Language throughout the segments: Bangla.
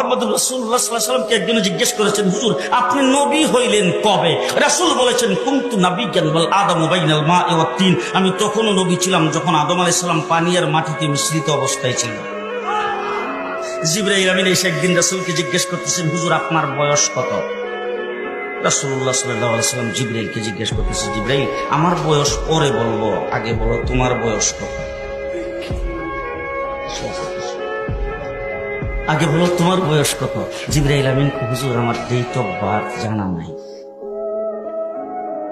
মুহাম্মদুর রাসূলুল্লাহ সাল্লাল্লাহু আলাইহি ওয়াসাল্লামকে একজন জিজ্ঞেস করেছেন, হুজুর আপনি নবী হইলেন কবে? রাসূল বলেছেন, কুনতু নাবিয়্যান ওয়াল আদামু বাইনাল মা'i ওয়াত তিন। আমি তখনও নবী ছিলাম যখন আদম আলাইহিস সালাম পানি আর মাটিতে মিশ্রিত অবস্থায় ছিলেন। জিবরাইল আমিন এসে একদিন রাসূলকে জিজ্ঞেস করতেছেন, হুজুর আপনার বয়স কত? রাসূলুল্লাহ সাল্লাল্লাহু আলাইহি ওয়াসাল্লাম জিবরাইলকে জিজ্ঞেস করতেছে, জিবরাইল আমার বয়স পরে বলবো, আগে বলো তোমার বয়স কত? আগে বলো তোমার বয়স কত? জিবরাইল আমিন, হুজুর আমার ডেট অফ বার্থ জানা নাই।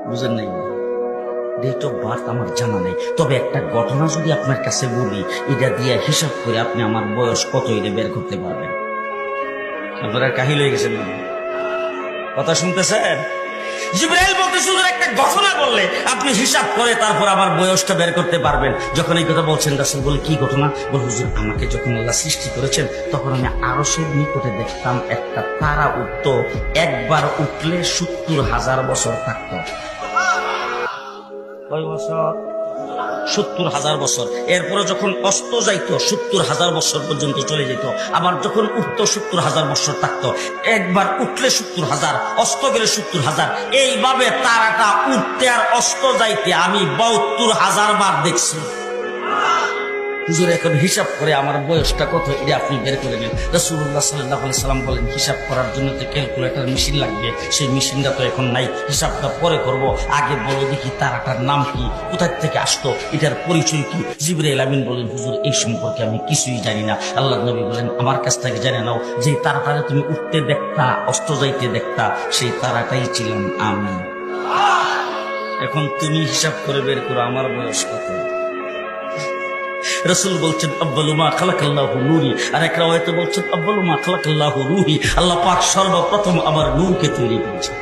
বুঝেন নাই? ডেট অফ বার্থ আমার জানা নাই, তবে একটা ঘটনা যদি আপনার কাছে বলি, এটা দিয়ে হিসাব করে আপনি আমার বয়স কত এটা বের করতে পারবেন। আপনারা কাহিল হয়ে গেছেন, কথা শুনতেছেন? জিবরাইল বলতেছে, হুজুর একটা ঘটনা বললে আপনি হিসাব করে তারপর আমার বয়সটা বের করতে পারবেন। যখন এই কথা বলছেন, রাসূল বলে, কি ঘটনা? বলে, হুজুর আমাকে যখন আল্লাহ সৃষ্টি করেছেন তখন আমি আরশের নিকটে দেখতাম একটা তারা উঠতো, একবার উঠলে ৭০,০০০ বছর থাকতো। কয় বছর? ৭০,০০০ বছর। এরপরে যখন অস্ত যাইতো ৭০,০০০ বছর পর্যন্ত চলে যেত, আবার যখন উঠতো ৭০,০০০ বছর থাকতো। একবার উঠলে ৭০,০০০, অস্ত গেলে ৭০,০০০। এইভাবে তারাটা উঠতে আর অস্ত যাইতে আমি ৭২,০০০ বার দেখছি। হুজুর এখন হিসাব করে আমার বয়সটা কত এটা আপনি বের করে নেন। রাসূলুল্লাহ সাল্লাল্লাহু আলাইহি সাল্লাম বলেন, হিসাব করার জন্য তো ক্যালকুলেটর মেশিন লাগবে, সেই মেশিনটা তো এখন নাই, হিসাবটা পরে করব। আগে বলো দেখি তারাটার নাম কি, কোথায় থেকে আসতো, এটার পরিচয় কি? জিবরাইল আমিন বলেন, হুজুর এই সম্পর্কে আমি কিছুই জানি না। আল্লাহর নবী বলেন, আমার কাছ থেকে জেনে নাও, যে তারাটারে তুমি উঠতে দেখতা, অস্ত যাইতে দেখতা, সেই তারাটাই ছিলাম আমি। এখন তুমি হিসাব করে বের করো আমার বয়স কত। রাসূল বলছেন, আব্বালু মা খালাকাল্লাহু নূরি, আর এক রাওয়ায়াতে বলছেন, আব্বালু মা খালাকাল্লাহু রূহি। আল্লাহ পাক সর্বপ্রথম আমার নূরকে তৈরি করেছেন।